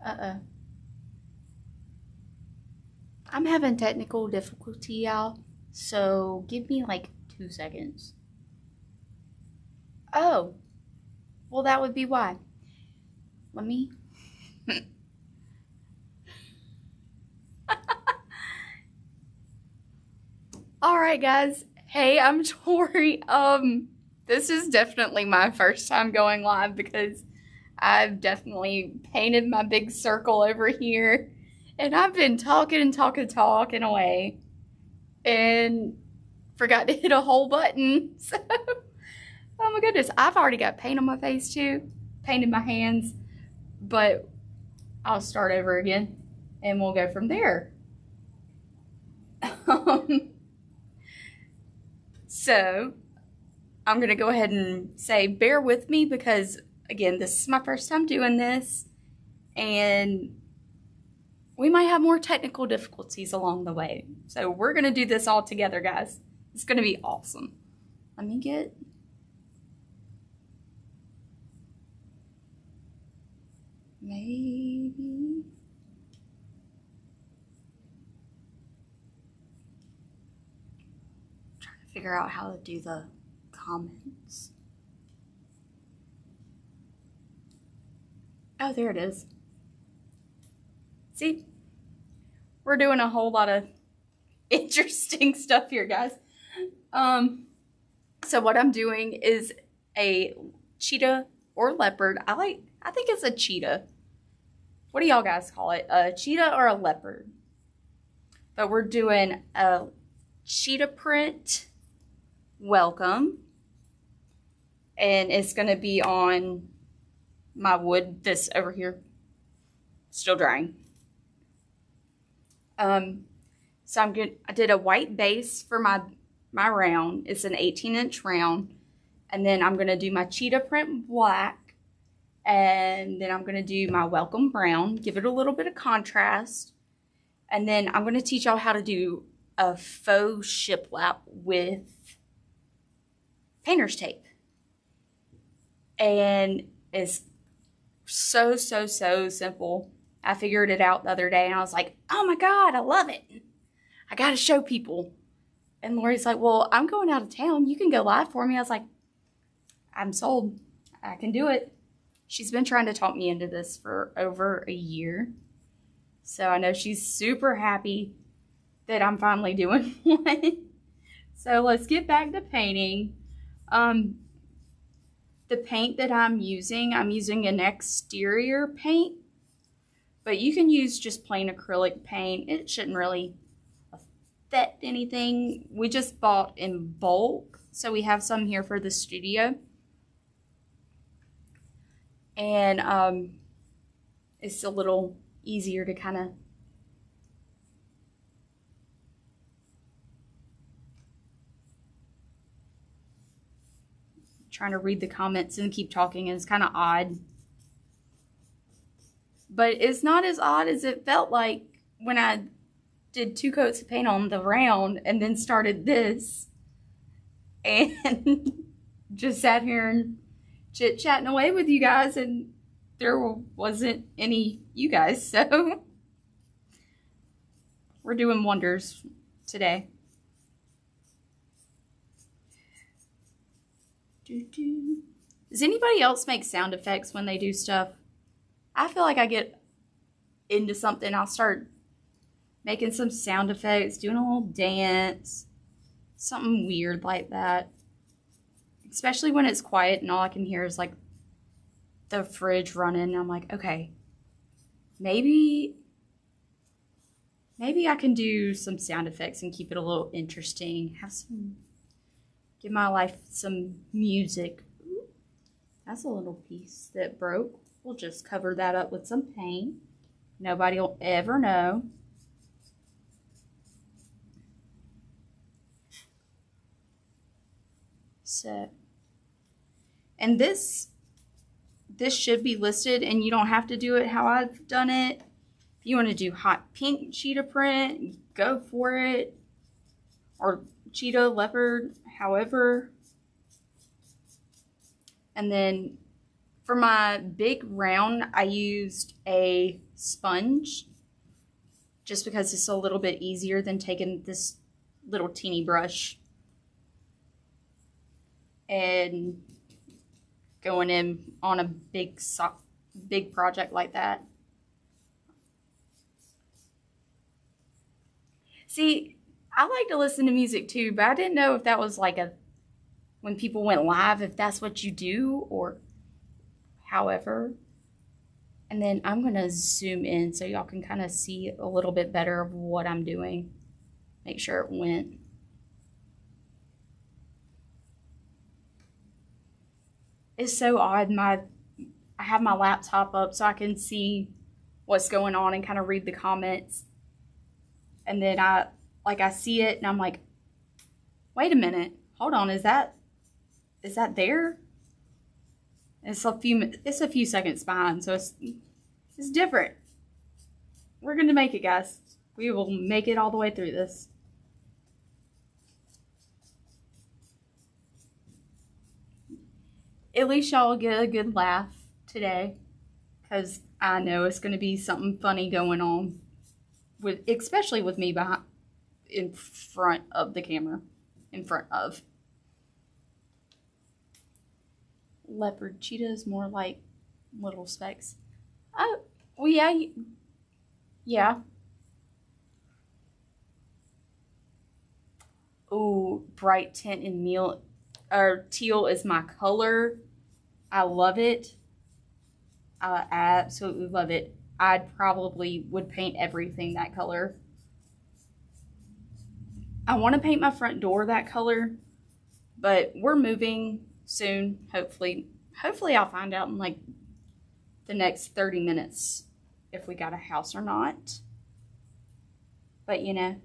Uh-oh. I'm having technical difficulty, y'all. So give me like 2 seconds. Oh. Well, that would be why. Let me... Alright, guys. Hey, I'm Tori. This is definitely my first time going live because I've definitely painted my big circle over here. And I've been talking away. And forgot to hit a whole button. So, oh my goodness. I've already got paint on my face too. Painted my hands. But I'll start over again. And we'll go from there. So, I'm going to go ahead and say bear with me because, again, this is my first time doing this. And we might have more technical difficulties along the way. So, we're going to do this all together, guys. It's going to be awesome. Let me get... maybe... figure out how to do the comments. Oh, there it is. See? We're doing a whole lot of interesting stuff here, guys. So what I'm doing is a cheetah or leopard. I think it's a cheetah. What do y'all guys call it? A cheetah or a leopard? But we're doing a cheetah print welcome, and it's going to be on my wood this over here, still drying. So I did a white base for my round. It's an 18-inch round, and then I'm going to do my cheetah print black, and then I'm going to do my welcome brown, give it a little bit of contrast, and then I'm going to teach y'all how to do a faux shiplap with painter's tape. And it's so simple. I figured it out the other day and I was like, oh my God, I love it. I gotta show people. And Lori's like, well, I'm going out of town. You can go live for me. I was like, I'm sold. I can do it. She's been trying to talk me into this for over a year. So I know she's super happy that I'm finally doing one. So let's get back to painting. The paint that I'm using an exterior paint, but you can use just plain acrylic paint. It shouldn't really affect anything. We just bought in bulk, so we have some here for the studio. And it's a little easier to kind of trying to read the comments and keep talking, and it's kind of odd. But it's not as odd as it felt like when I did 2 coats of paint on the round and then started this and just sat here and chit-chatting away with you guys, and there wasn't any you guys, so we're doing wonders today. Does anybody else make sound effects when they do stuff? I feel like I get into something, I'll start making some sound effects, doing a little dance, something weird like that. Especially when it's quiet and all I can hear is like the fridge running. I'm like, okay, maybe I can do some sound effects and keep it a little interesting. Give my life some music. Ooh, that's a little piece that broke. We'll just cover that up with some paint. Nobody will ever know. So, and this should be listed, and you don't have to do it how I've done it. If you want to do hot pink cheetah print, go for it. Or cheetah, leopard, however. And then For my big round, I used a sponge just because it's a little bit easier than taking this little teeny brush and going in on a big project like that. See, I like to listen to music too, but I didn't know if that was like when people went live, if that's what you do or however. And then I'm going to zoom in so y'all can kind of see a little bit better of what I'm doing. Make sure it went. It's so odd. I have my laptop up so I can see what's going on and kind of read the comments. And then I see it and I'm like, wait a minute, hold on, is that there? It's a few seconds behind, so it's different. We're gonna make it, guys. We will make it all the way through this. At least y'all will get a good laugh today, because I know it's gonna be something funny going on, especially with me in front of the camera, Leopard. Cheetah is more like little specks. Oh, well, yeah. Oh, bright tint and teal is my color. I love it. I absolutely love it. I probably would paint everything that color. I want to paint my front door that color, but we're moving soon, hopefully I'll find out in like the next 30 minutes if we got a house or not. But you know,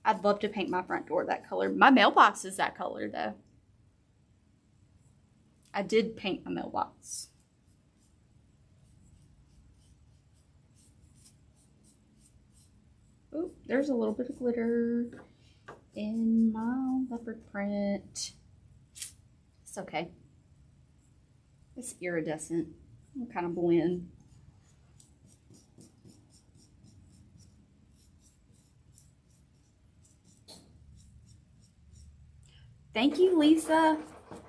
I'd love to paint my front door that color. My mailbox is that color though. I did paint my mailbox. Oh, there's a little bit of glitter in my leopard print. It's okay. It's iridescent. It'll kind of blend. Thank you, Lisa.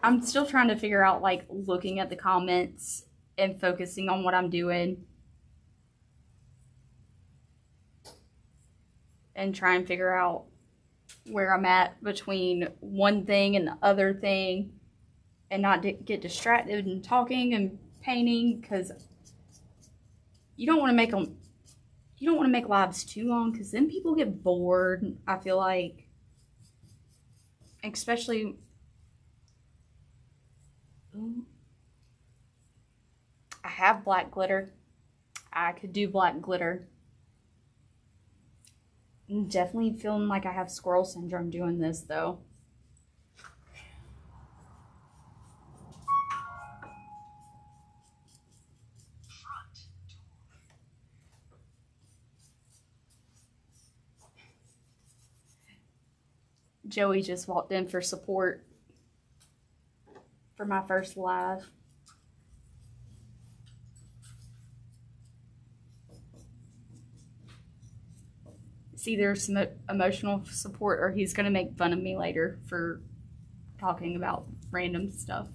I'm still trying to figure out, like, looking at the comments and focusing on what I'm doing. And try and figure out where I'm at between one thing and the other thing. And not get distracted and talking and painting, because you don't want to make lives too long, because then people get bored. I feel like, especially, I have black glitter. I could do black glitter. I'm definitely feeling like I have squirrel syndrome doing this though. Joey just walked in for support for my first live. It's either some emotional support or he's gonna make fun of me later for talking about random stuff.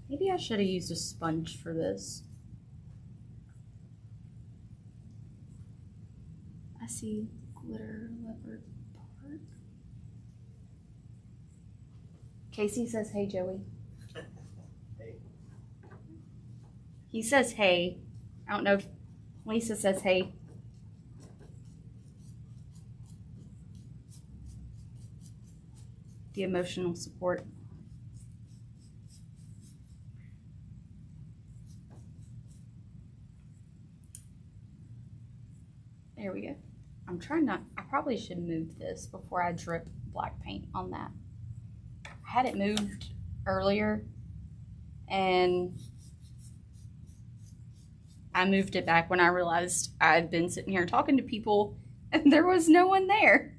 Maybe I should have used a sponge for this. I see glitter leopard part. Casey says, hey, Joey. Hey. He says, hey. I don't know if Lisa says, hey. The emotional support. There we go. I'm trying not, I probably should move this before I drip black paint on that. I had it moved earlier and I moved it back when I realized I'd been sitting here talking to people and there was no one there.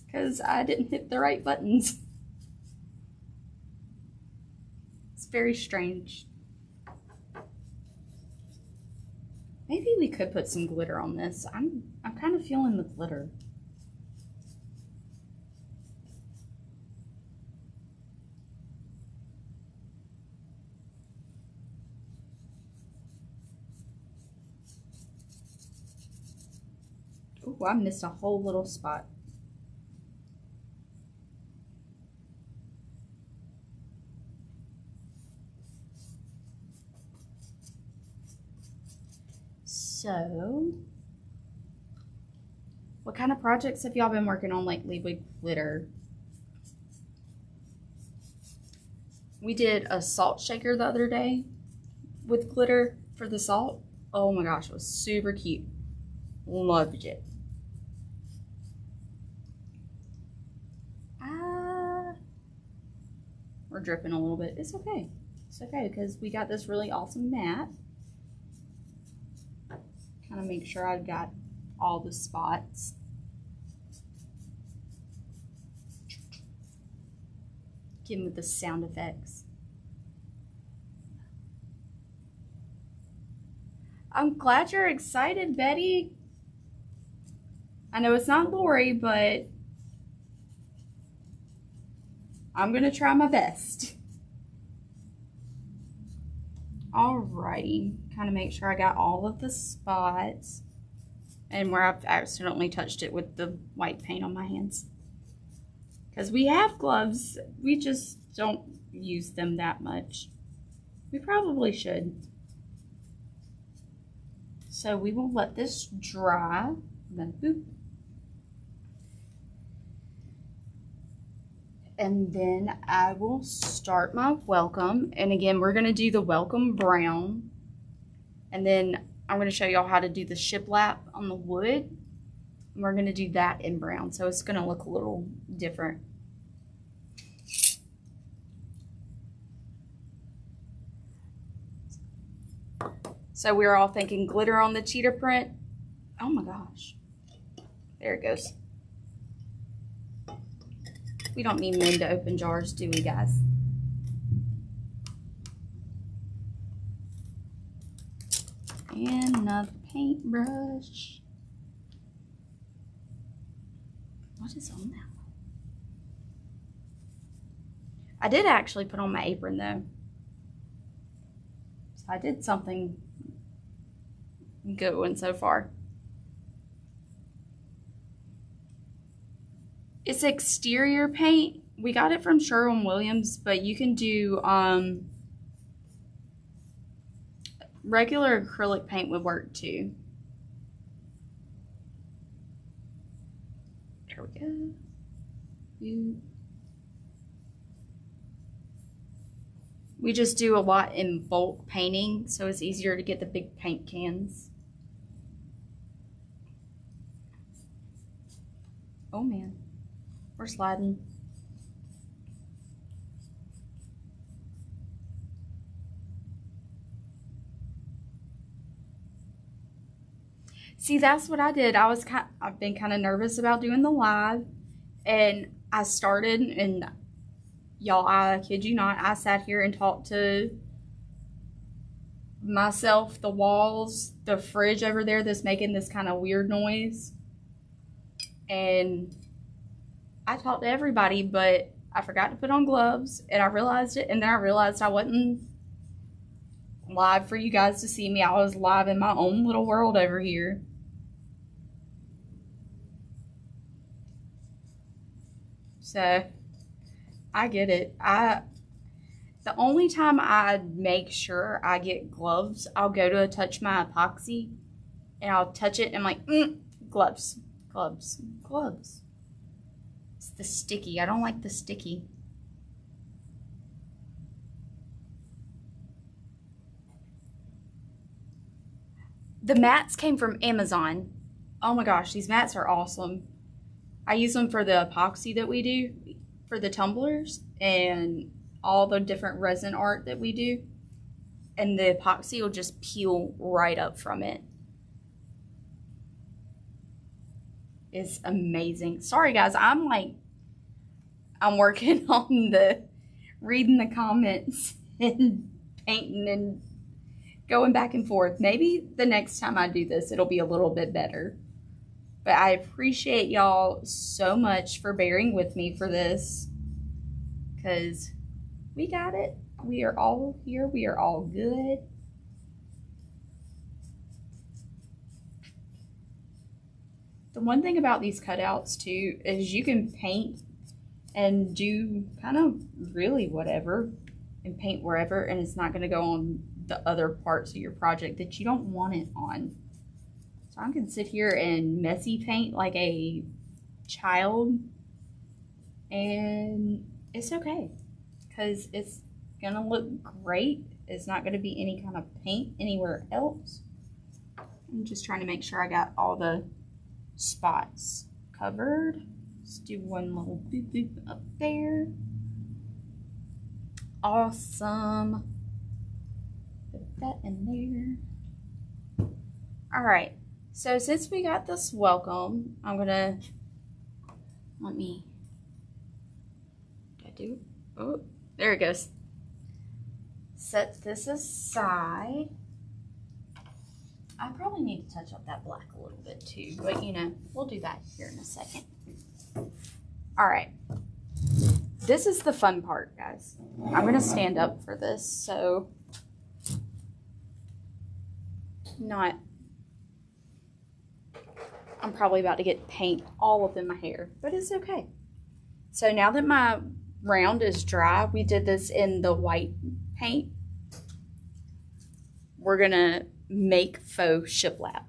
Because I didn't hit the right buttons. It's very strange. Maybe we could put some glitter on this. I'm kind of feeling the glitter. Ooh, I missed a whole little spot. So, what kind of projects have y'all been working on lately with glitter? We did a salt shaker the other day with glitter for the salt. Oh my gosh, it was super cute. Loved it. We're dripping a little bit. It's okay. It's okay because we got this really awesome mat. Kind of make sure I've got all the spots. Get with the sound effects. I'm glad you're excited, Betty. I know it's not Lori, but I'm gonna try my best. Alrighty, kind of make sure I got all of the spots and where I've accidentally touched it with the white paint on my hands. Because we have gloves, we just don't use them that much. We probably should. So we will let this dry. Then boop. And then I will start my welcome. And again, we're going to do the welcome brown. And then I'm going to show y'all how to do the shiplap on the wood. And we're going to do that in brown. So it's going to look a little different. So we're all thinking glitter on the cheetah print. Oh my gosh. There it goes. We don't need men to open jars, do we, guys? And another paintbrush. What is on that one? I did actually put on my apron, though. So I did something good one so far. It's exterior paint. We got it from Sherwin-Williams, but you can do regular acrylic paint would work too. There we go. We just do a lot in bulk painting, so it's easier to get the big paint cans. Oh man. We're sliding. See, that's what I did. I've been kind of nervous about doing the live, and I started, and y'all, I kid you not, I sat here and talked to myself, the walls, the fridge over there that's making this kind of weird noise, and I talked to everybody, but I forgot to put on gloves, and I realized it, and then I realized I wasn't live for you guys to see me. I was live in my own little world over here. So, I get it. The only time I make sure I get gloves, I'll go to touch my epoxy, and I'll touch it, and I'm like, gloves, gloves, gloves. It's the sticky. I don't like the sticky. The mats came from Amazon. Oh my gosh, these mats are awesome. I use them for the epoxy that we do for the tumblers and all the different resin art that we do. And the epoxy will just peel right up from it. is amazing. Sorry guys, I'm working on reading the comments and painting and going back and forth. Maybe the next time I do this, it'll be a little bit better. But I appreciate y'all so much for bearing with me for this, because we got it. We are all here. We are all good. The one thing about these cutouts too is you can paint and do kind of really whatever and paint wherever, and it's not going to go on the other parts of your project that you don't want it on. So I can sit here and messy paint like a child, and it's okay because it's going to look great. It's not going to be any kind of paint anywhere else. I'm just trying to make sure I got all the spots covered. Let's do one little boop boop up there. Awesome. Put that in there. All right. So since we got this welcome, I'm gonna oh, there it goes. Set this aside. I probably need to touch up that black a little bit too, but you know, we'll do that here in a second. All right. This is the fun part, guys. I'm gonna stand up for this, so I'm probably about to get paint all up in my hair, but it's okay. So now that my round is dry, we did this in the white paint. We're gonna make faux shiplap.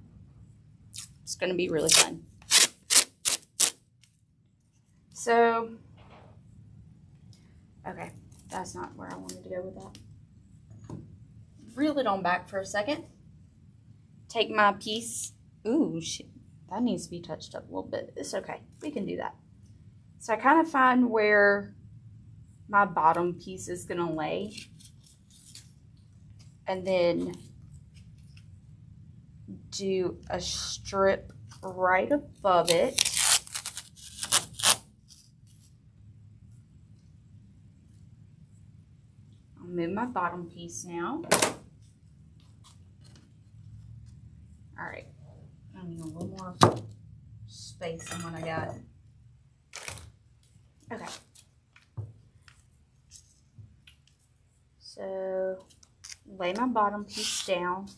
It's gonna be really fun. So, okay, that's not where I wanted to go with that. Reel it on back for a second. Take my piece. Ooh, shit. That needs to be touched up a little bit. It's okay. We can do that. So I kind of find where my bottom piece is going to lay. And then do a strip right above it. I'll move my bottom piece now. All right. I need a little more space than what I got. Okay. So, lay my bottom piece down.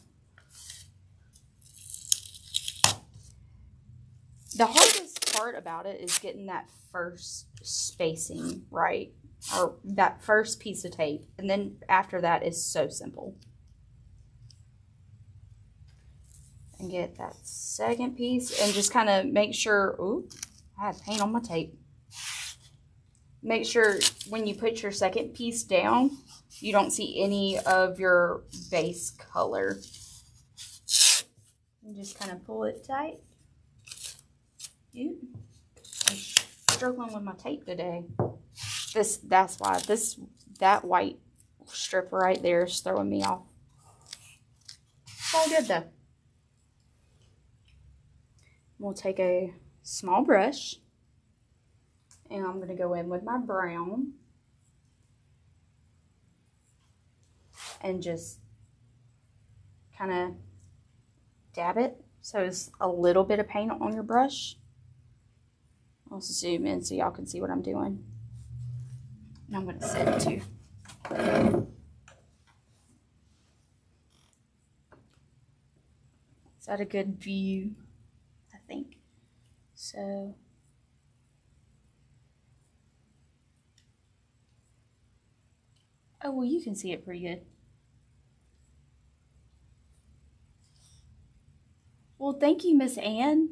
The hardest part about it is getting that first spacing right, or that first piece of tape. And then after that is so simple. And get that second piece and just kind of make sure, ooh, I had paint on my tape. Make sure when you put your second piece down, you don't see any of your base color. And just kind of pull it tight. Ooh, I'm struggling with my tape today. That's why that white strip right there is throwing me off. It's all good though. We'll take a small brush and I'm going to go in with my brown and just kind of dab it so it's a little bit of paint on your brush. I'll zoom in so y'all can see what I'm doing. And I'm going to set it too. Is that a good view? I think so. Oh, well, you can see it pretty good. Well, thank you, Miss Ann.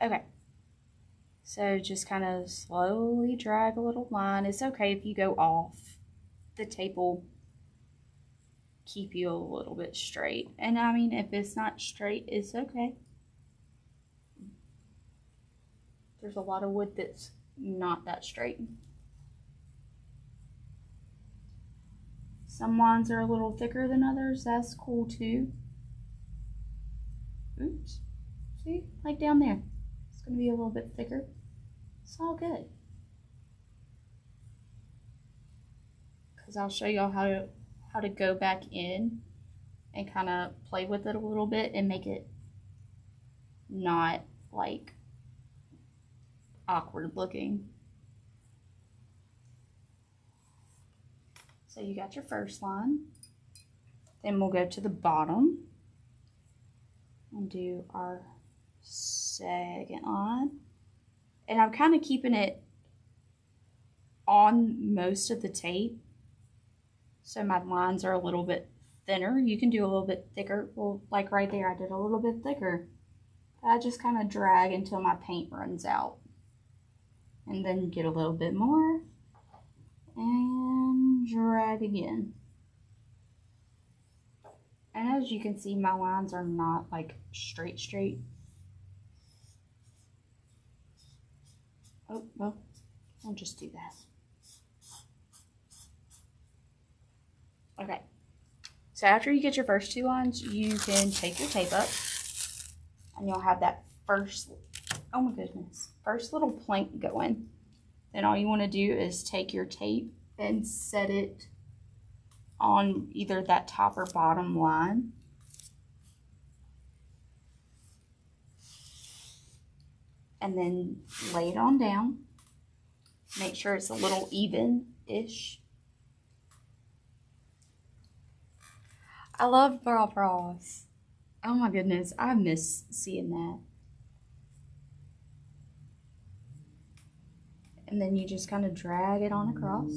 Okay. So just kind of slowly drag a little line. It's okay if you go off. The tape will keep you a little bit straight. And I mean, if it's not straight, it's okay. There's a lot of wood that's not that straight. Some lines are a little thicker than others. That's cool too. Oops. See, like down there. It's going to be a little bit thicker. It's all good. Because I'll show y'all how to go back in and kind of play with it a little bit and make it not like awkward looking. So you got your first line. Then we'll go to the bottom and do our second line. And I'm kind of keeping it on most of the tape, so my lines are a little bit thinner. You can do a little bit thicker. Well, like right there, I did a little bit thicker. I just kind of drag until my paint runs out. And then get a little bit more. And drag again. And as you can see, my lines are not like straight. Oh, well, I'll just do that. Okay, so after you get your first two lines, you can take your tape up and you'll have that first, oh my goodness, first little plank going. Then all you want to do is take your tape and set it on either that top or bottom line. And then lay it on down. Make sure it's a little even-ish. I love bras. Oh my goodness, I miss seeing that. And then you just kind of drag it on across.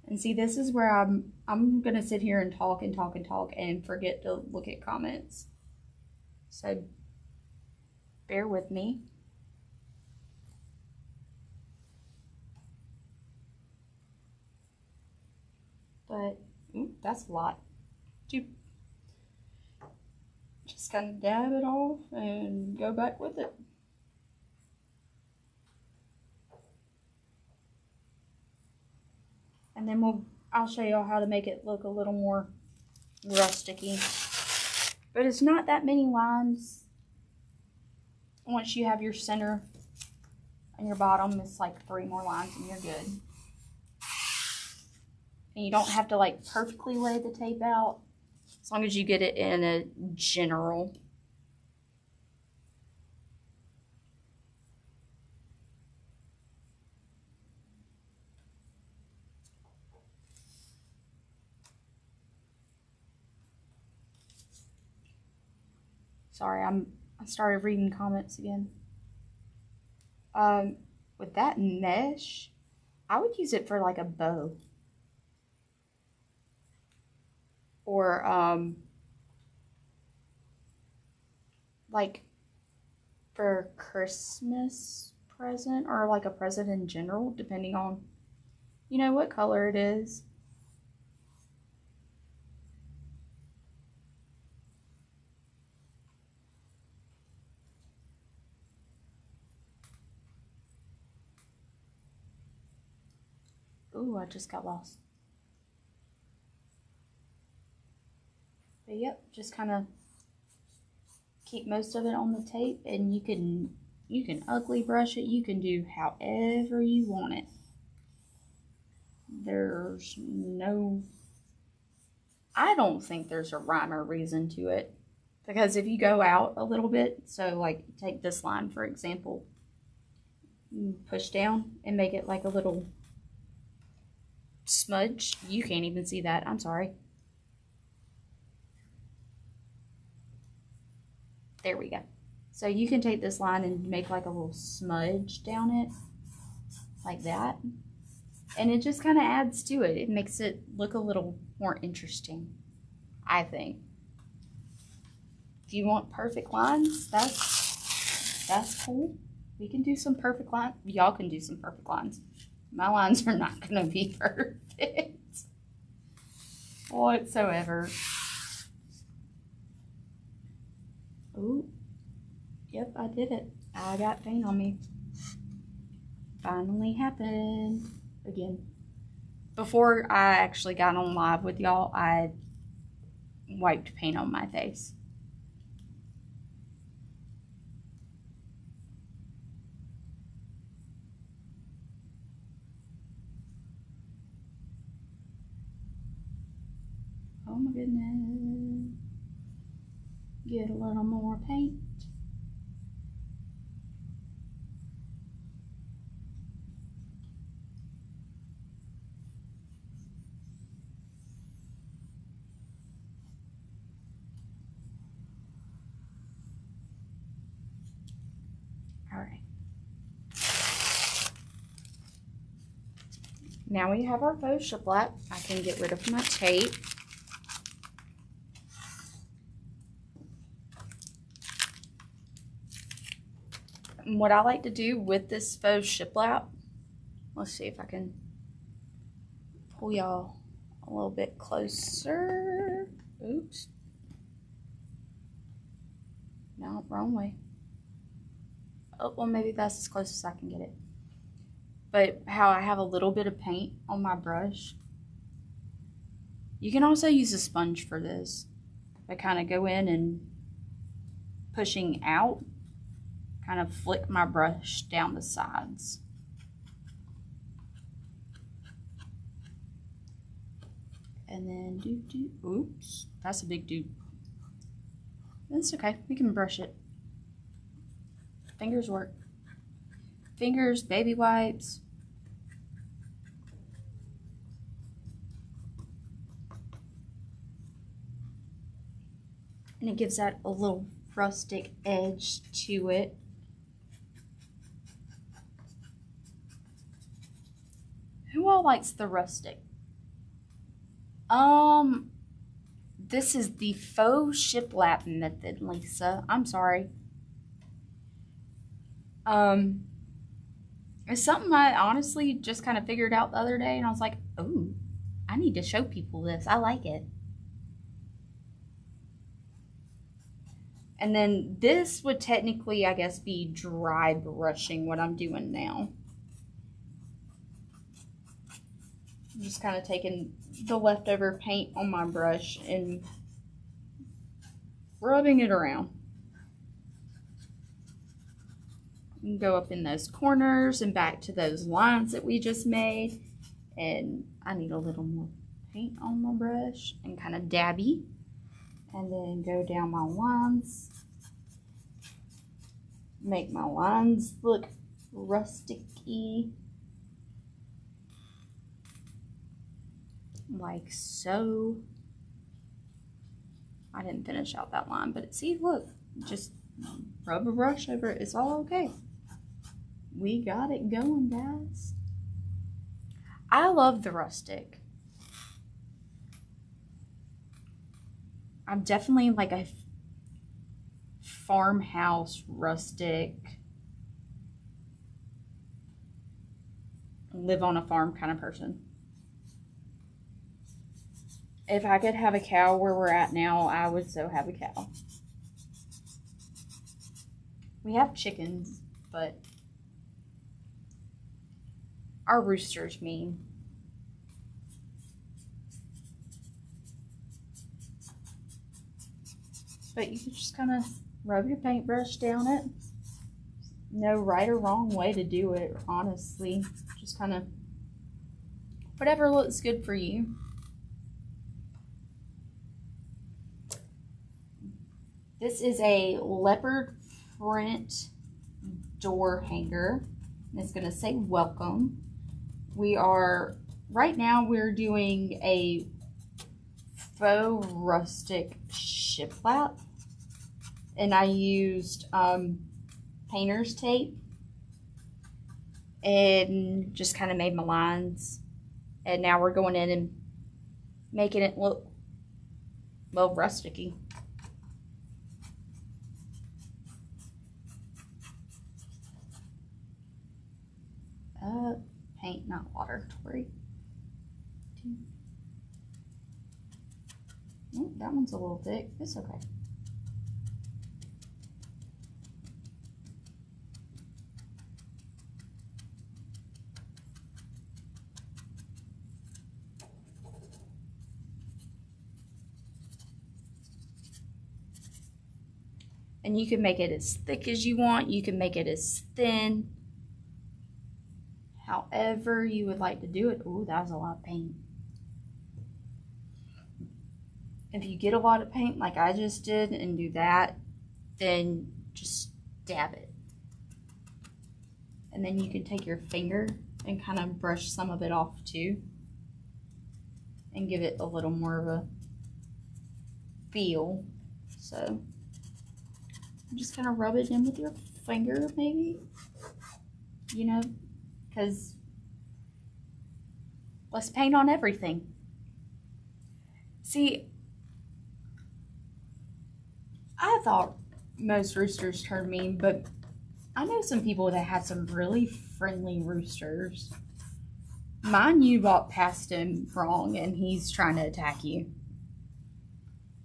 And see, this is where I'm gonna sit here and talk and forget to look at comments. So bear with me. But that's a lot. Just kind of dab it off and go back with it. And then I'll show y'all how to make it look a little more rustic-y. But it's not that many lines. Once you have your center and your bottom, it's like 3 more lines and you're good. And you don't have to like perfectly lay the tape out, as long as you get it in a general. Sorry, I started reading comments again. With that mesh, I would use it for like a bow. Or like for Christmas present, or like a present in general, depending on, you know, what color it is. Ooh, I just got lost. But yep, just kind of keep most of it on the tape, and you can ugly brush it. You can do however you want it. I don't think there's a rhyme or reason to it, because if you go out a little bit, so like take this line for example, push down and make it like a little smudge. You can't even see that, I'm sorry. There we go. So you can take this line and make like a little smudge down it, like that. And it just kind of adds to it. It makes it look a little more interesting, I think. If you want perfect lines, that's cool. We can do some perfect lines. Y'all can do some perfect lines. My lines are not going to be perfect whatsoever. Oh, yep, I did it. I got paint on me. Finally happened again. Before I actually got on live with y'all, I wiped paint on my face. Oh my goodness. Get a little more paint. All right. Now we have our faux shiplap. I can get rid of my tape. And what I like to do with this faux shiplap, let's see if I can pull y'all a little bit closer. Oops. No, wrong way. Oh, well, maybe that's as close as I can get it. But how I have a little bit of paint on my brush. You can also use a sponge for this. I kind of go in and pushing out, kind of flick my brush down the sides. And then oops, that's a big dude. That's okay, we can brush it. Fingers work. Fingers, baby wipes. And it gives that a little rustic edge to it. Who all likes the rustic? This is the faux shiplap method, Lisa. I'm sorry. It's something I honestly just kind of figured out the other day, and I was like, oh, I need to show people this. I like it. And then this would technically, I guess, be dry brushing, what I'm doing now. I'm just kind of taking the leftover paint on my brush and rubbing it around. And go up in those corners and back to those lines that we just made. And I need a little more paint on my brush and kind of dabby. And then go down my lines. Make my lines look rustic-y. Like so. I didn't finish out that line, but see, look, just rub a brush over it. It's all okay. We got it going, guys. I love the rustic. I'm definitely like a farmhouse rustic, live on a farm kind of person. If I could have a cow where we're at now, I would so have a cow. We have chickens, but our rooster's mean. But you can just kind of rub your paintbrush down it. No right or wrong way to do it, honestly. Just kind of whatever looks good for you. This is a leopard print door hanger. It's going to say welcome. Right now we're doing a faux rustic shiplap. And I used painter's tape and just kind of made my lines. And now we're going in and making it look, well, rustic-y. Paint, not water, Tori. Oh, that one's a little thick. It's okay. And you can make it as thick as you want. You can make it as thin. However you would like to do it. Ooh, that was a lot of paint. If you get a lot of paint like I just did and do that, then just dab it. And then you can take your finger and kind of brush some of it off too. And give it a little more of a feel. So just kind of rub it in with your finger maybe. You know, because let's paint on everything. See, I thought most roosters turned mean, but I know some people that had some really friendly roosters. Mine, you walked past him wrong and he's trying to attack you.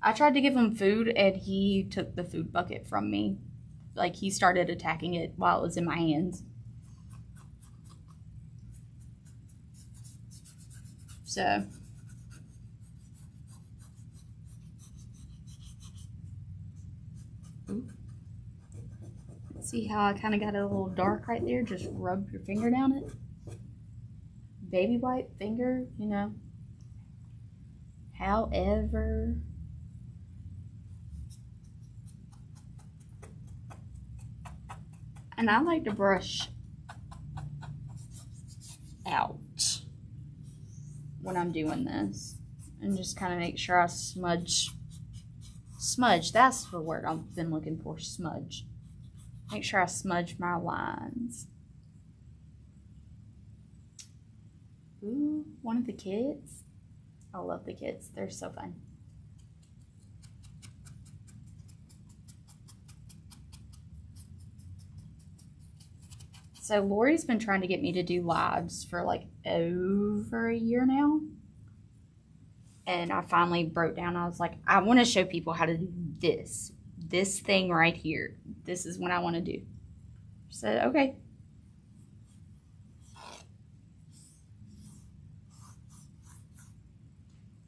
I tried to give him food and he took the food bucket from me. Like, he started attacking it while it was in my hands. So see how I kind of got it a little dark right there? Just rub your finger down it. Baby wipe finger, you know. However, and I like to brush out when I'm doing this and just kind of make sure I smudge, that's the word I've been looking for, smudge. Make sure I smudge my lines. Ooh, one of the kids. I love the kids, they're so fun. So Lori's been trying to get me to do lives for like over a year now. And I finally broke down. I was like, I want to show people how to do this thing right here. This is what I want to do. She said, okay.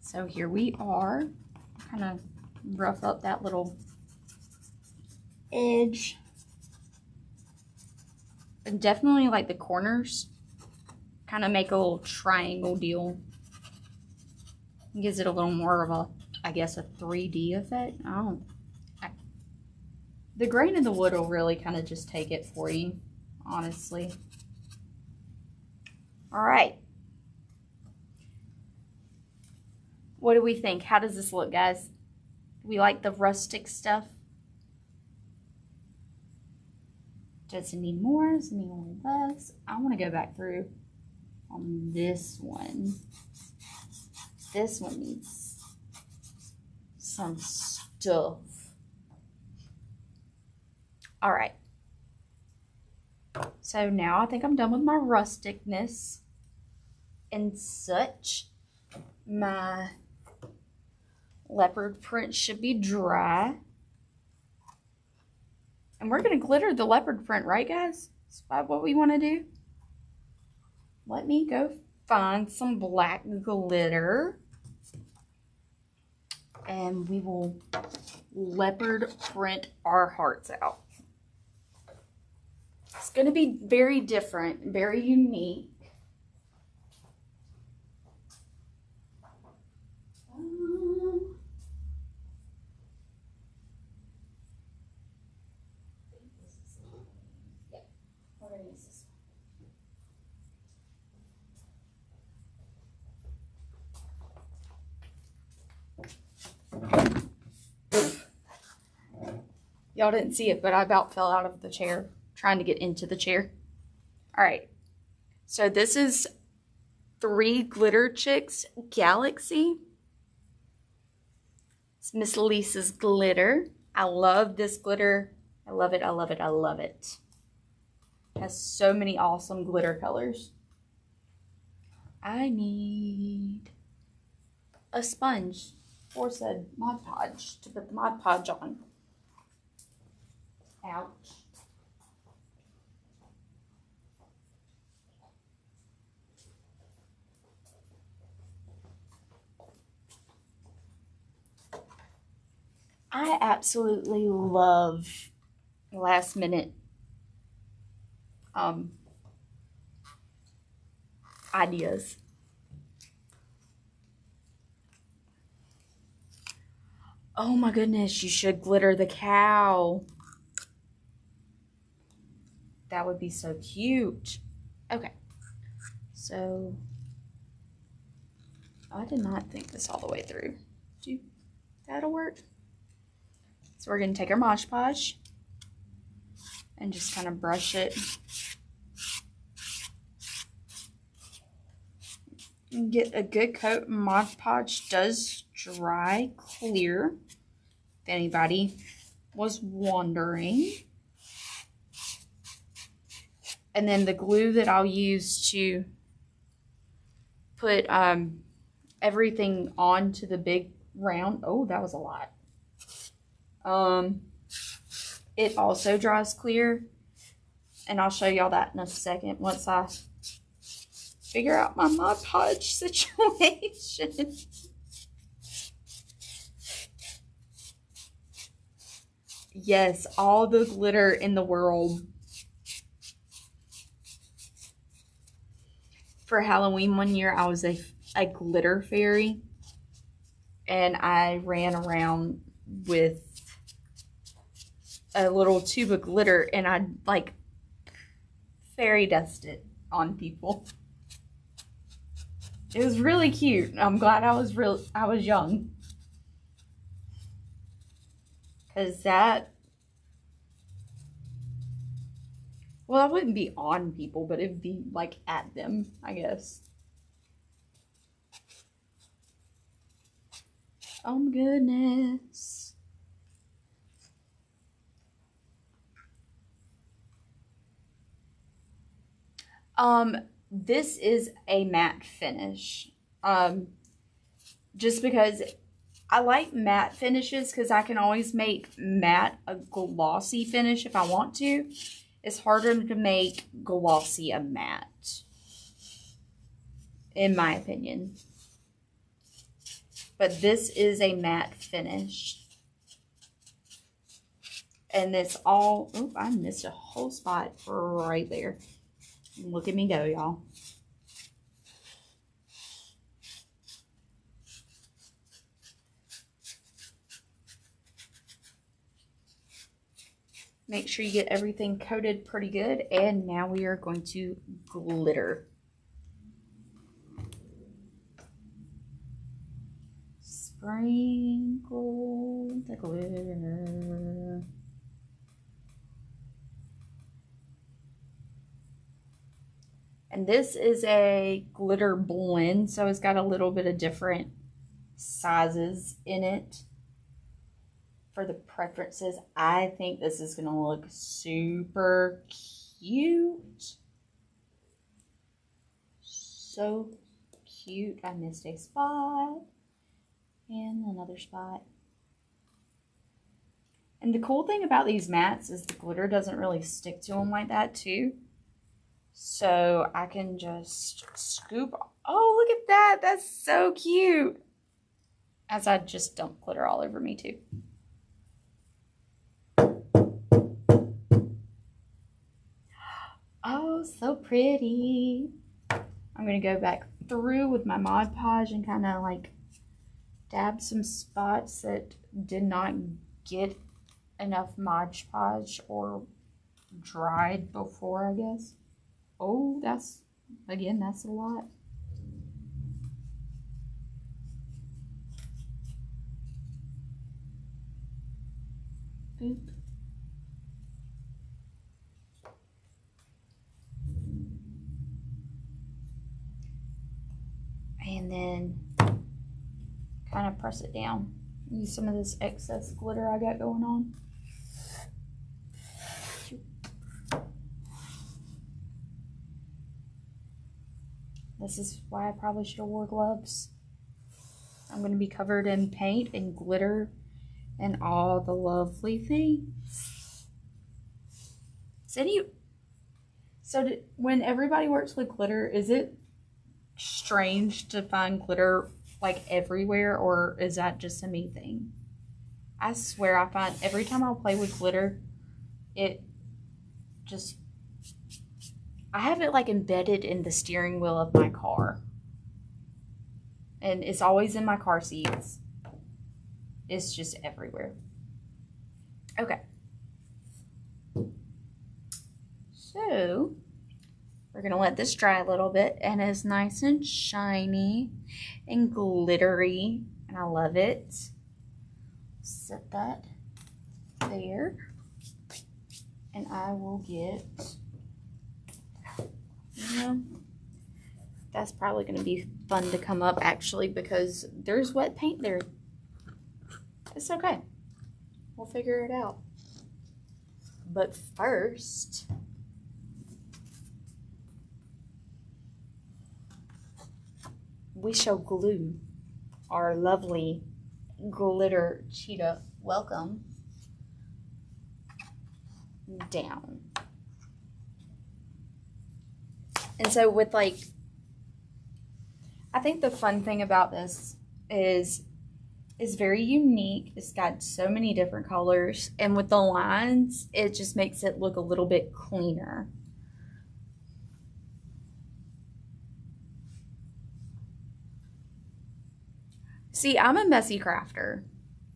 So here we are. Kind of rough up that little edge. And definitely like the corners. Kind of make a little triangle deal. It gives it a little more of a, I guess, a 3D effect. The grain of the wood will really kind of just take it for you, honestly. All right. What do we think? How does this look, guys? We like the rustic stuff. Does it need more? Does it need a little less? I want to go back through on this one. This one needs some stuff. All right. So now I think I'm done with my rusticness and such. My leopard print should be dry. And we're going to glitter the leopard print, right, guys? Is that what we want to do? Let me go find some black glitter. And we will leopard print our hearts out. It's going to be very different, very unique. Y'all didn't see it, but I about fell out of the chair trying to get into the chair. All right. So this is 3 Glitter Chicks Galaxy. It's Miss Lisa's glitter. I love this glitter. I love it. I love it. I love it. It has so many awesome glitter colors. I need a sponge or said Mod Podge to put the Mod Podge on. Ouch. I absolutely love last minute ideas. Oh my goodness, you should glitter the cow. That would be so cute. Okay, so I did not think this all the way through. That'll work. So we're gonna take our Mod Podge and just kind of brush it. And get a good coat. Mod Podge does dry clear, if anybody was wondering. And then the glue that I'll use to put everything onto the big round. Oh, that was a lot. It also dries clear, and I'll show y'all that in a second once I figure out my Mod Podge situation. Yes, all the glitter in the world. For Halloween one year, I was a glitter fairy, and I ran around with a little tube of glitter, and I like fairy dusted on people. It was really cute. I'm glad I was young, because that, well, I wouldn't be on people, but it'd be like at them, I guess. Oh my goodness. This is a matte finish. Just because I like matte finishes, because I can always make matte a glossy finish if I want to. It's harder to make glossy a matte, in my opinion. But this is a matte finish. And it's all, oh, I missed a whole spot right there. Look at me go, y'all. Make sure you get everything coated pretty good. And now we are going to glitter. Sprinkle the glitter. And this is a glitter blend, so it's got a little bit of different sizes in it for the preferences. I think this is going to look super cute. So cute. I missed a spot and another spot. And the cool thing about these mats is the glitter doesn't really stick to them like that too. So I can just scoop. Oh, look at that. That's so cute. As I just dump glitter all over me too. Oh, so pretty. I'm going to go back through with my Mod Podge and kind of like dab some spots that did not get enough Mod Podge or dried before, I guess. Oh, that's, again, that's a lot. Boop. And then kind of press it down. Use some of this excess glitter I got going on. This is why I probably should have wore gloves. I'm going to be covered in paint and glitter and all the lovely things. When everybody works with glitter, is it strange to find glitter like everywhere, or is that just a me thing? I swear I find every time I play with glitter, it just, I have it like embedded in the steering wheel of my car. And it's always in my car seats. It's just everywhere. Okay. So, we're going to let this dry a little bit. And it's nice and shiny and glittery. And I love it. Set that there. And I will get, you know, that's probably going to be fun to come up actually because there's wet paint there. It's okay. We'll figure it out. But first, we shall glue our lovely glitter cheetah welcome down. And so with like, I think the fun thing about this is it's very unique. It's got so many different colors, and with the lines, it just makes it look a little bit cleaner. See, I'm a messy crafter.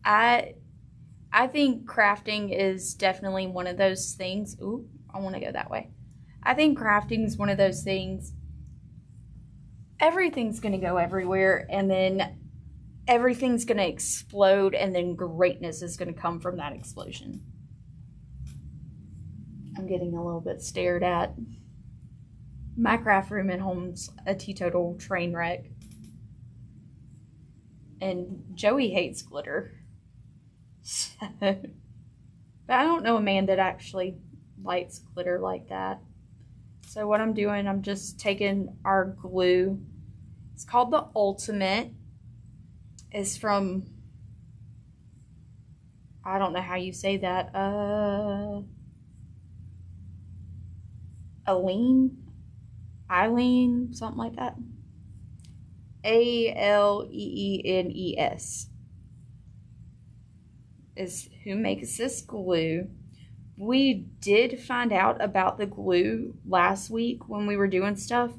I think crafting is definitely one of those things. Ooh, I want to go that way. I think crafting is one of those things. Everything's going to go everywhere, and then everything's going to explode, and then greatness is going to come from that explosion. I'm getting a little bit stared at. My craft room at home's a teetotal train wreck. And Joey hates glitter. But I don't know a man that actually likes glitter like that. So what I'm doing, I'm just taking our glue. It's called the Ultimate. It's from, I don't know how you say that. Eileen, something like that. Aleens is who makes this glue. We did find out about the glue last week when we were doing stuff.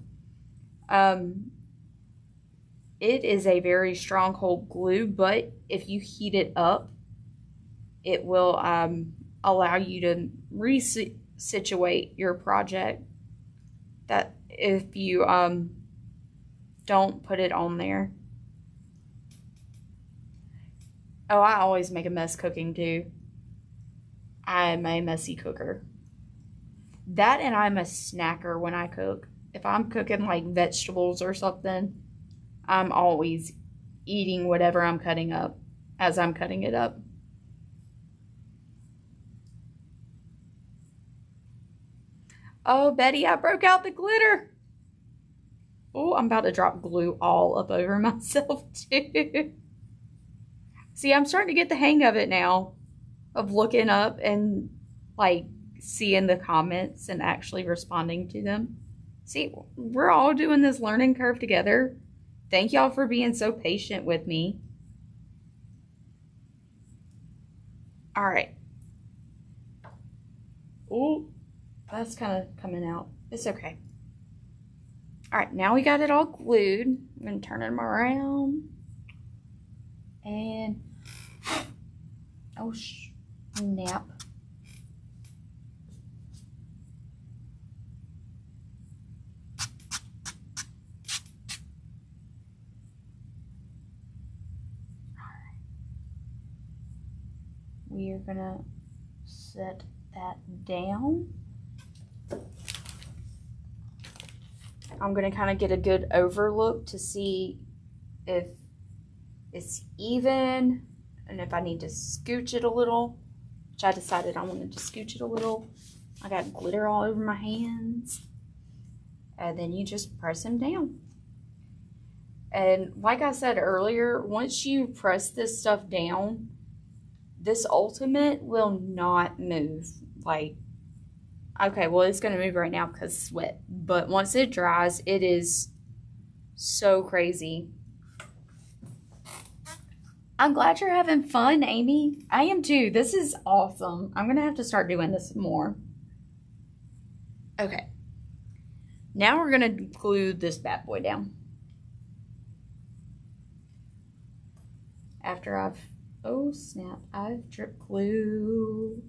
It is a very stronghold glue, but if you heat it up, it will allow you to resituate your project. That if you don't put it on there. Oh, I always make a mess cooking too. I'm a messy cooker. That, and I'm a snacker when I cook. If I'm cooking like vegetables or something, I'm always eating whatever I'm cutting up as I'm cutting it up. Oh, Betty, I broke out the glitter. Oh, I'm about to drop glue all up over myself too. See, I'm starting to get the hang of it now, of looking up and like seeing the comments and actually responding to them. See, we're all doing this learning curve together. Thank y'all for being so patient with me. All right. Oh, that's kind of coming out. It's okay. All right, now we got it all glued. I'm going to turn them around. And, oh, snap. We are going to set that down. I'm going to kind of get a good overlook to see if it's even and if I need to scooch it a little, which I decided I wanted to scooch it a little. I got glitter all over my hands. And then you just press them down. And like I said earlier, once you press this stuff down, this Ultimate will not move. Like, okay, well, it's going to move right now because it's wet. But once it dries, it is so crazy. I'm glad you're having fun, Amy. I am too. This is awesome. I'm going to have to start doing this more. Okay. Now we're going to glue this bad boy down. After I've, oh snap, I've drip glue.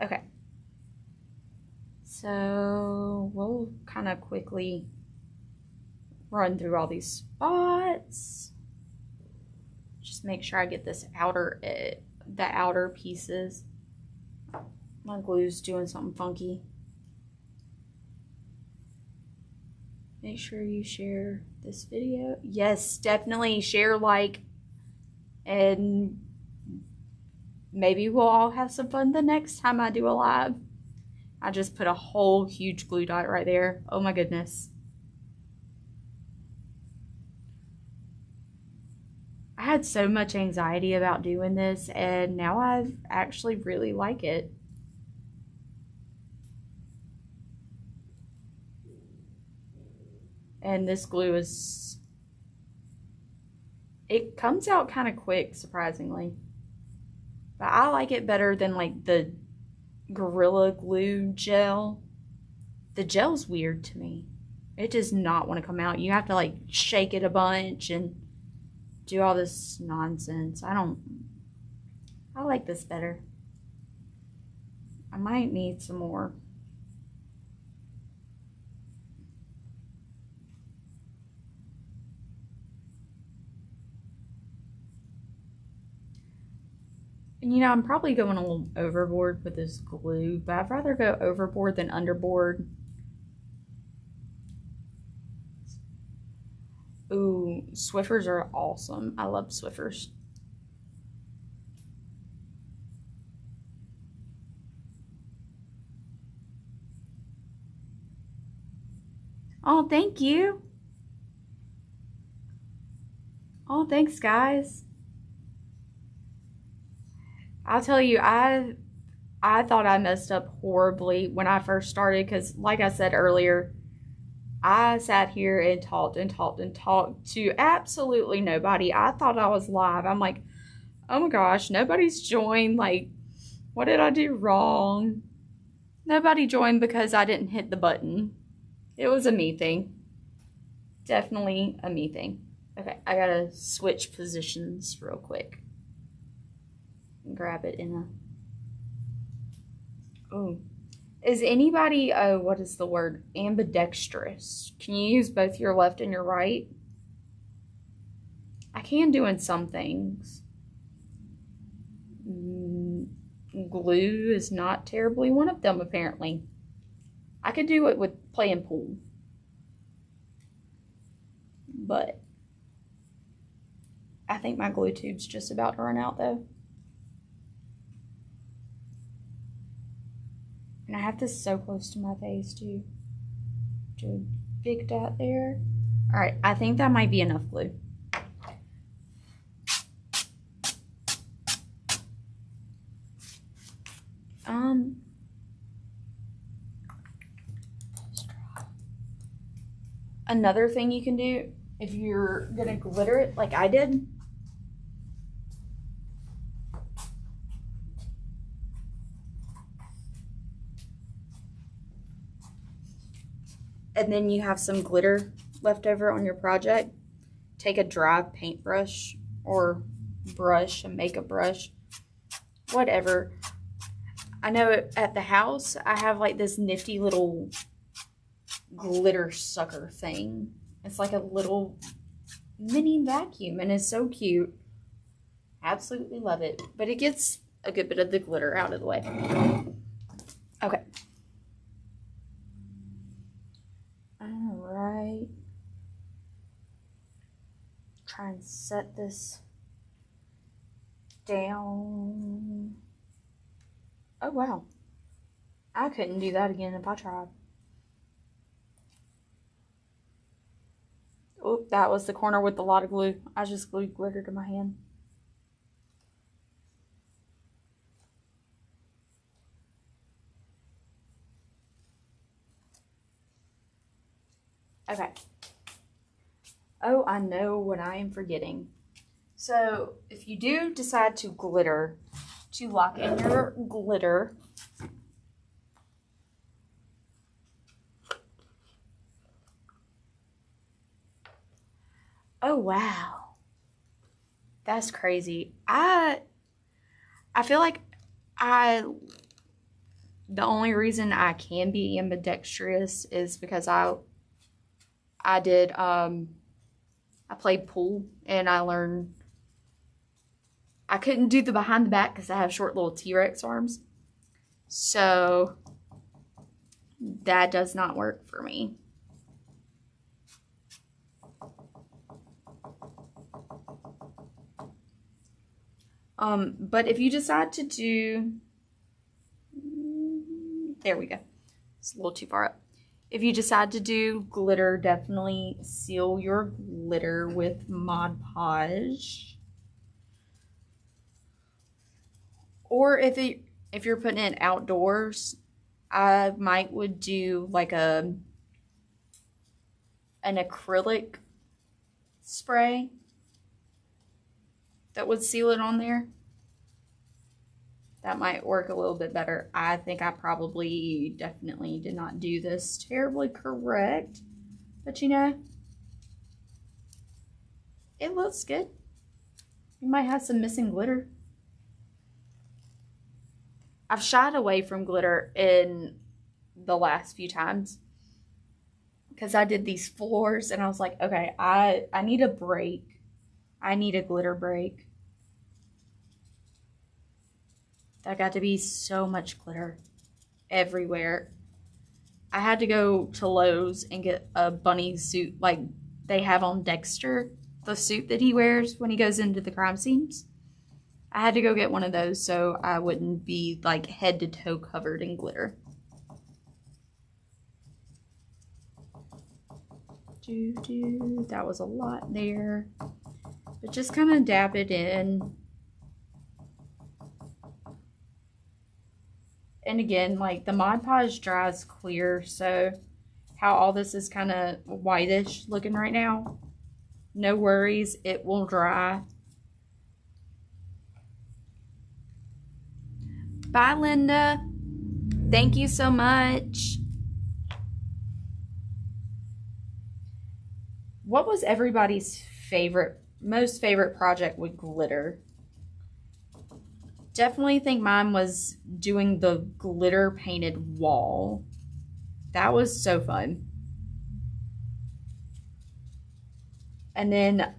Okay. So we'll kind of quickly run through all these spots. Just make sure I get this outer, the outer pieces. My glue's doing something funky. Make sure you share this video. Yes, definitely share, like, and maybe we'll all have some fun the next time I do a live. I just put a whole huge glue dot right there. Oh my goodness. I had so much anxiety about doing this, and now I actually really like it. And this glue is, it comes out kind of quick, surprisingly. But I like it better than like the Gorilla Glue gel. The gel's weird to me. It does not want to come out. You have to like shake it a bunch and do all this nonsense. I like this better. I might need some more. And you know, I'm probably going a little overboard with this glue, but I'd rather go overboard than underboard. Ooh, Swiffers are awesome. I love Swiffers. Oh, thank you. Oh, thanks, guys. I'll tell you, I thought I messed up horribly when I first started because, like I said earlier, I sat here and talked and talked and talked to absolutely nobody. I thought I was live. I'm like, oh my gosh, nobody's joined. Like, what did I do wrong? Nobody joined because I didn't hit the button. It was a me thing. Definitely a me thing. Okay, I gotta switch positions real quick. Grab it in a, oh, is anybody, oh, what is the word, ambidextrous? Can you use both your left and your right? I can do in some things. Glue is not terribly one of them, apparently. I could do it with playing pool, but I think my glue tube's just about to run out though. And I have this so close to my face too. Do a big dot there. All right, I think that might be enough glue. Another thing you can do if you're gonna glitter it like I did, and then you have some glitter left over on your project, take a dry paintbrush or brush, a makeup brush, whatever. I know at the house I have like this nifty little glitter sucker thing. It's like a little mini vacuum and it's so cute. Absolutely love it. But it gets a good bit of the glitter out of the way. Okay. Alright. Try and set this down. Oh wow. I couldn't do that again if I tried. Oh, that was the corner with a lot of glue. I just glued glitter to my hand. Okay. Oh, I know what I am forgetting. So if you do decide to lock in your glitter, oh wow, that's crazy. I feel like the only reason I can be ambidextrous is because I played pool and I learned I couldn't do the behind the back because I have short little T-Rex arms. So that does not work for me. But if you decide to do, there we go. It's a little too far up. If you decide to do glitter, definitely seal your glitter with Mod Podge. Or if you're putting it outdoors, I would do like an acrylic spray that would seal it on there. That might work a little bit better. I think I probably definitely did not do this terribly correct, but you know, it looks good. You might have some missing glitter. I've shied away from glitter in the last few times because I did these floors and I was like, okay, I need a break. I need a glitter break. That got to be so much glitter everywhere. I had to go to Lowe's and get a bunny suit like they have on Dexter, the suit that he wears when he goes into the crime scenes. I had to go get one of those so I wouldn't be like head to toe covered in glitter. That was a lot there. But just kind of dab it in. And again, like the Mod Podge dries clear, so how all this is kind of whitish looking right now, no worries, it will dry. Bye, Linda. Thank you so much. What was everybody's most favorite project with glitter? Definitely think mine was doing the glitter painted wall. That was so fun. And then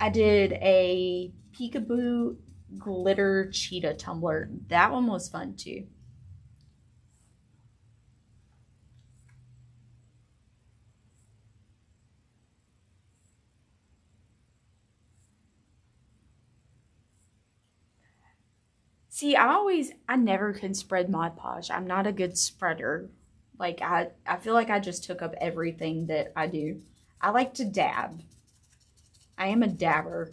I did a peekaboo glitter cheetah tumbler. That one was fun too. See, I never can spread Mod Podge. I'm not a good spreader. Like, I feel like I just took up everything that I do. I like to dab. I am a dabber.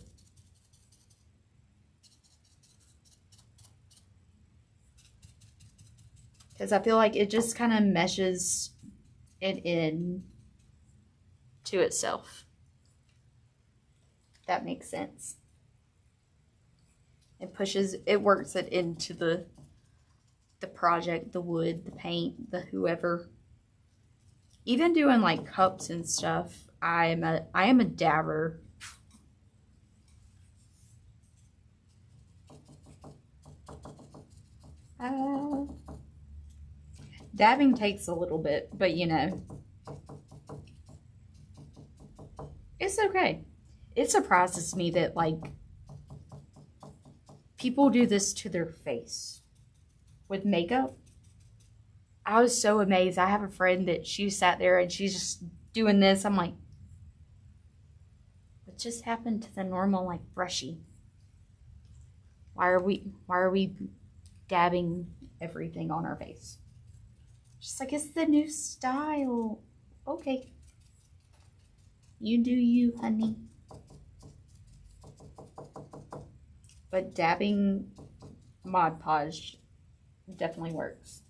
Because I feel like it just kind of meshes it in to itself. That makes sense. It works it into the project, the wood, the paint, the whoever. Even doing like cups and stuff, I am a dabber. Dabbing takes a little bit, but you know, it's okay. It surprises me that like people do this to their face with makeup. I was so amazed. I have a friend that she sat there and she's just doing this. I'm like, what just happened to the normal like brushy? Why are we dabbing everything on our face? She's like, it's the new style. Okay. You do you, honey. But dabbing Mod Podge definitely works.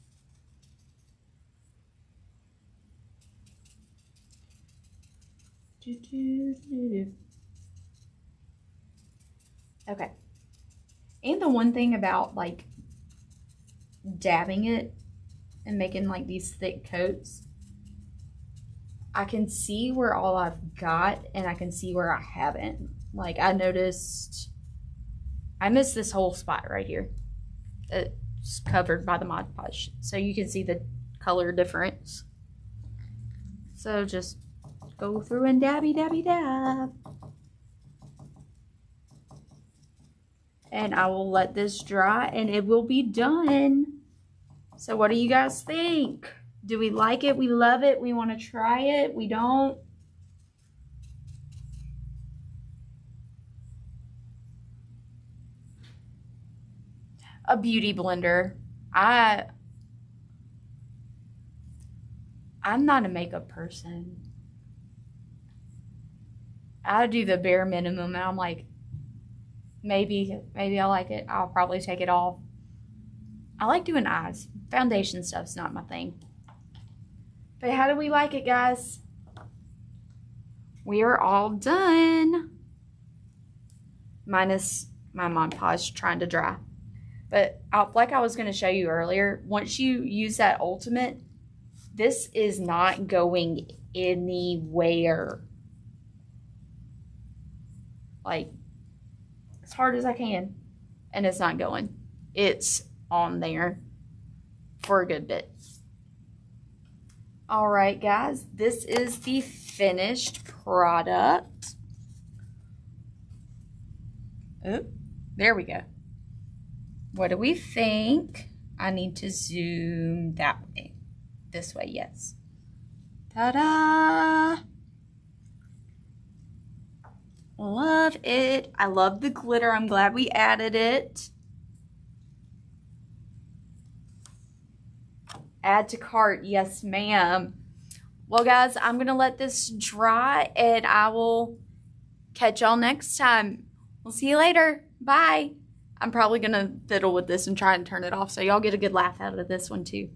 Okay. And the one thing about like dabbing it and making like these thick coats, I can see where all I've got and I can see where I haven't. Like I noticed I missed this whole spot right here. It's covered by the Mod Podge. So you can see the color difference. So just go through and dabby dabby dab. And I will let this dry and it will be done. So what do you guys think? Do we like it? We love it? We want to try it? We don't? A beauty blender. I'm not a makeup person. I do the bare minimum and I'm like, maybe I like it. I'll probably take it off. I like doing eyes. Foundation stuff's not my thing. But how do we like it, guys? We are all done. Minus my Mod Podge trying to dry. But like I was going to show you earlier, once you use that ultimate, this is not going anywhere. Like, as hard as I can. And it's not going. It's on there for a good bit. All right, guys. This is the finished product. Oh, there we go. What do we think? I need to zoom that way. This way, yes. Ta-da! Love it. I love the glitter. I'm glad we added it. Add to cart. Yes, ma'am. Well, guys, I'm going to let this dry and I will catch y'all next time. We'll see you later. Bye. I'm probably going to fiddle with this and try and turn it off so y'all get a good laugh out of this one too.